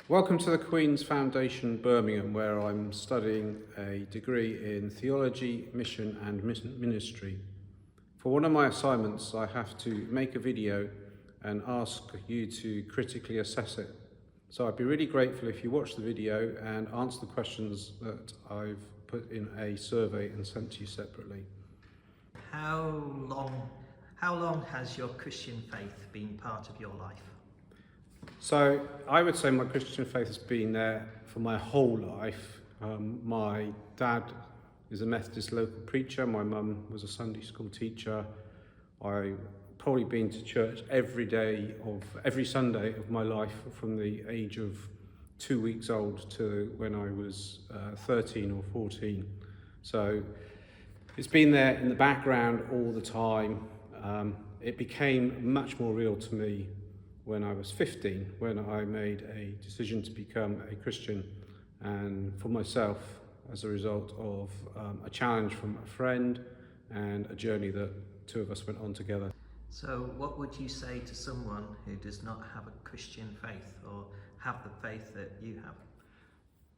Welcome to the Queen's Foundation, Birmingham, where I'm studying a degree in theology, mission and ministry. For one of my assignments, I have to make a video and ask you to critically assess it. So I'd be really grateful if you watch the video and answer the questions that I've put in a survey and sent to you separately. How long has your Christian faith been part of your life? So I would say my Christian faith has been there for my whole life. My dad is a Methodist local preacher. My mum was a Sunday school teacher. I've probably been to church every Sunday of my life from the age of 2 weeks old to when I was 13 or 14. So it's been there in the background all the time. It became much more real to me when I was 15, when I made a decision to become a Christian, and for myself as a result of a challenge from a friend and a journey that two of us went on together. So what would you say to someone who does not have a Christian faith or have the faith that you have?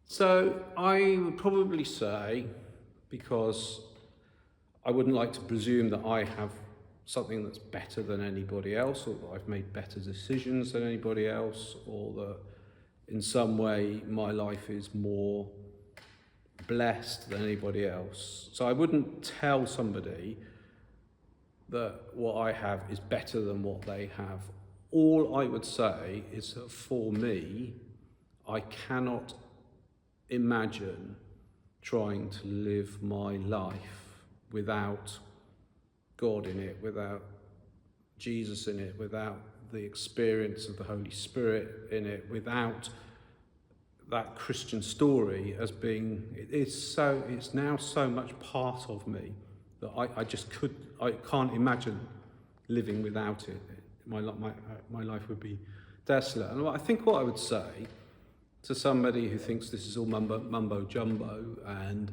So I would probably say, because I wouldn't like to presume that I have something that's better than anybody else, or that I've made better decisions than anybody else, or that in some way my life is more blessed than anybody else. So I wouldn't tell somebody that what I have is better than what they have. All I would say is that for me, I cannot imagine trying to live my life without God in it, without Jesus in it, without the experience of the Holy Spirit in it, without that Christian story as being, it's now so much part of me that I can't imagine living without it. My life would be desolate. And I think what I would say to somebody who thinks this is all mumbo jumbo and,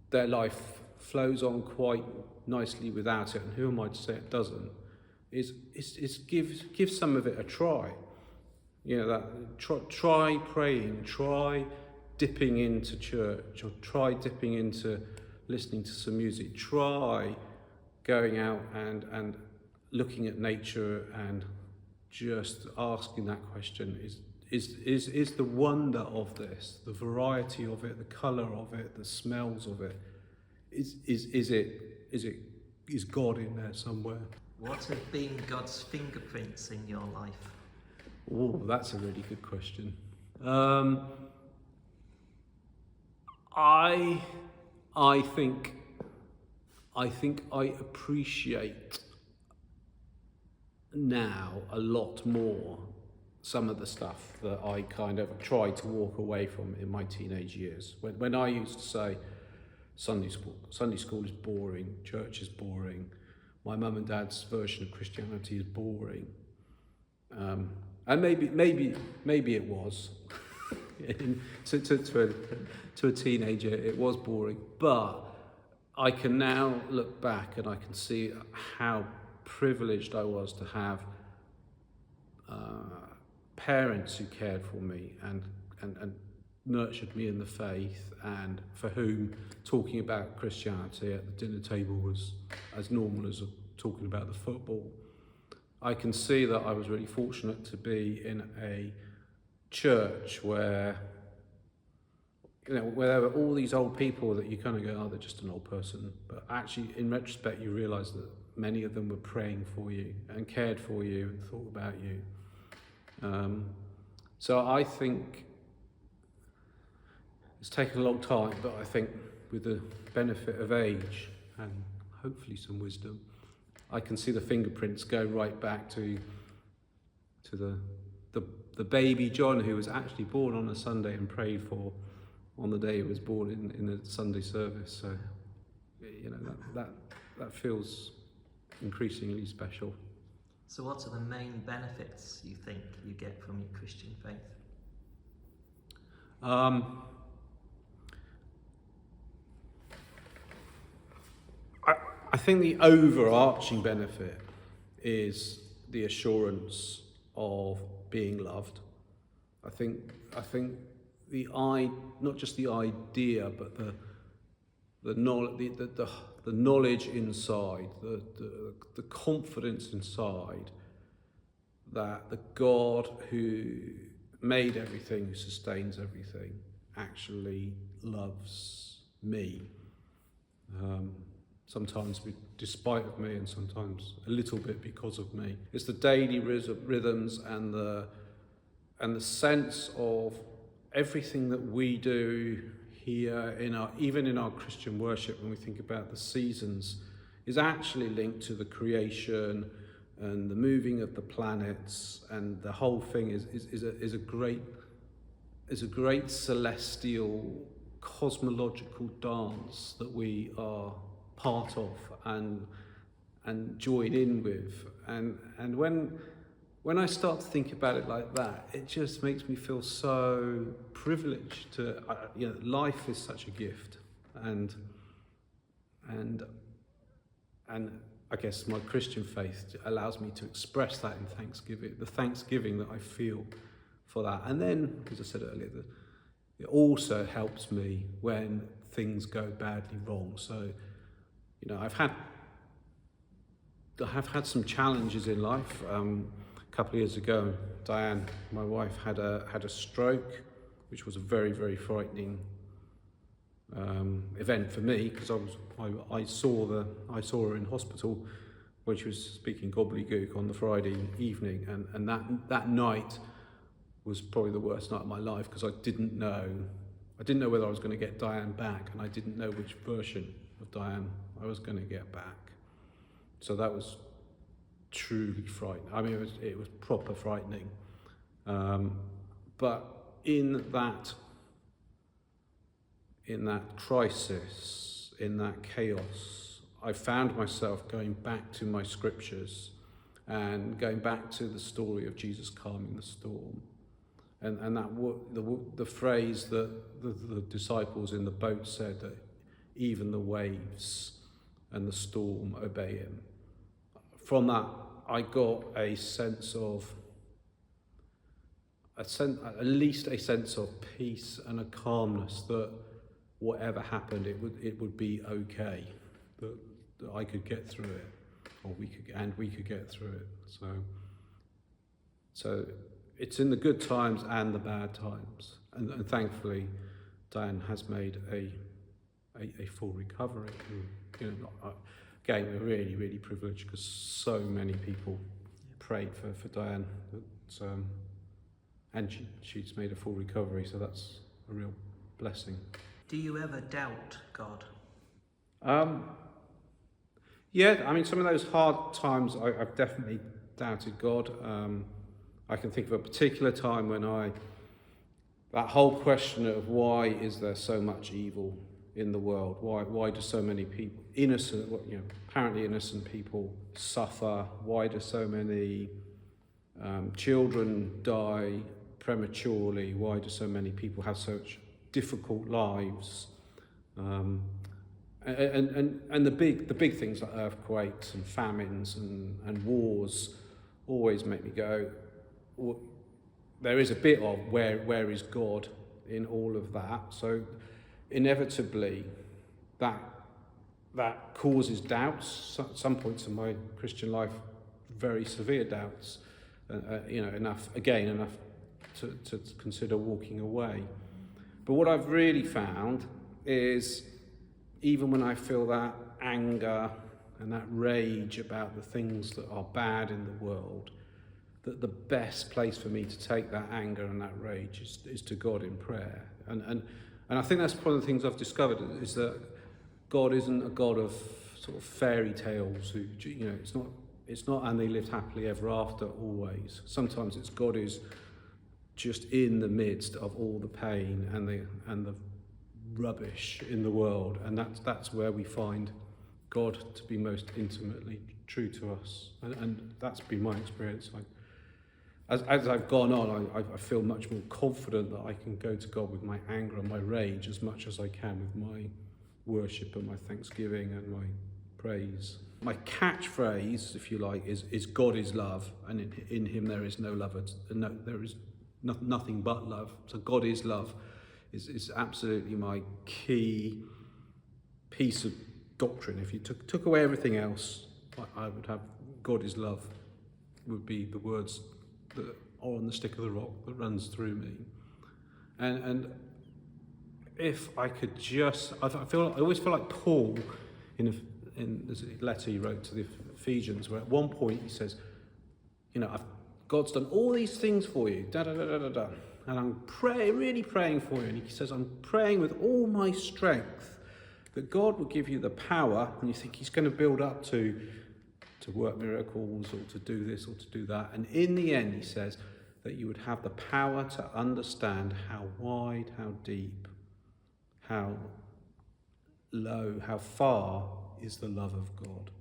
their life flows on quite nicely without it, and who am I to say it doesn't, is give some of it a try. Try praying, try dipping into church, or try dipping into listening to some music, try going out and looking at nature and just asking that question, is the wonder of this, the variety of it, the colour of it, the smells of it, is God in there somewhere? What have been God's fingerprints in your life? Oh, that's a really good question. I think I appreciate now a lot more some of the stuff that I kind of tried to walk away from in my teenage years. When I used to say, Sunday school is boring, church is boring, my mum and dad's version of Christianity is boring. And maybe it was. to a teenager, it was boring. But I can now look back and I can see how privileged I was to have parents who cared for me and nurtured me in the faith, and for whom talking about Christianity at the dinner table was as normal as talking about the football. I can see that I was really fortunate to be in a church where there were all these old people that you kind of go, oh, they're just an old person. But actually, in retrospect, you realise that many of them were praying for you and cared for you and thought about you. So I think it's taken a long time, but I think with the benefit of age and hopefully some wisdom, I can see the fingerprints go right back to the baby John, who was actually born on a Sunday and prayed for on the day he was born in the Sunday service. So, that feels increasingly special. So what are the main benefits you think you get from your Christian faith? I think the overarching benefit is the assurance of being loved. I think not just the idea, but the knowledge inside, the confidence inside that the God who made everything, who sustains everything, actually loves me. Sometimes despite of me, and sometimes a little bit because of me. It's the daily rhythms and the sense of everything that we do here even in our Christian worship, when we think about the seasons, is actually linked to the creation and the moving of the planets, and the whole thing is a great celestial cosmological dance that we are part of and join in with, and when I start to think about it like that, it just makes me feel so privileged to, life is such a gift, and I guess my Christian faith allows me to express that in thanksgiving, the thanksgiving that I feel for that. And then, as I said earlier, it also helps me when things go badly wrong. So, I have had some challenges in life. A couple of years ago, Diane, my wife, had a stroke, which was a very, very frightening event for me, because I saw her in hospital when she was speaking gobbledygook on the Friday evening, and that night was probably the worst night of my life, because I didn't know whether I was going to get Diane back, and I didn't know which version of Diane I was going to get back. So that was truly frightening. I mean, it was proper frightening. But in that crisis, in that chaos, I found myself going back to my scriptures and going back to the story of Jesus calming the storm, and the phrase that the disciples in the boat said, that even the waves and the storm obey him. From that, I got at least a sense of peace and a calmness that whatever happened, it would be okay, that I could get through it, or we could get through it. So it's in the good times and the bad times, and thankfully, Diane has made a full recovery. Again, we're really, really privileged, because so many people prayed for Diane, and she's made a full recovery, so that's a real blessing. Do you ever doubt God? Yeah, I mean, some of those hard times, I've definitely doubted God. I can think of a particular time when that whole question of why is there so much evil in the world? Why do so many people, apparently innocent people, suffer? Why do so many children die prematurely? Why do so many people have such difficult lives? And the big things like earthquakes and famines and wars always make me go, well, there is a bit of where is God in all of that? So inevitably that causes doubts at some points in my Christian life, very severe doubts, enough to consider walking away. But what I've really found is, even when I feel that anger and that rage about the things that are bad in the world, that the best place for me to take that anger and that rage is to God in prayer. And I think that's one of the things I've discovered, is that God isn't a God of sort of fairy tales who, it's not and they lived happily ever after always. Sometimes it's God is just in the midst of all the pain and the rubbish in the world, and that's where we find God to be most intimately true to us, and that's been my experience. As I've gone on, I feel much more confident that I can go to God with my anger and my rage as much as I can with my worship and my thanksgiving and my praise. My catchphrase, if you like, is God is love, and in him there is no nothing but love. So God is love is absolutely my key piece of doctrine. If you took away everything else, I would have God is love would be the words that are on the stick of the rock that runs through me. And if I could just, I always feel like Paul in this letter he wrote to the Ephesians, where at one point he says, God's done all these things for you, and I'm really praying for you. And he says, I'm praying with all my strength that God will give you the power, and you think he's going to build up to work miracles or to do this or to do that. And in the end, he says that you would have the power to understand how wide, how deep, how low, how far is the love of God.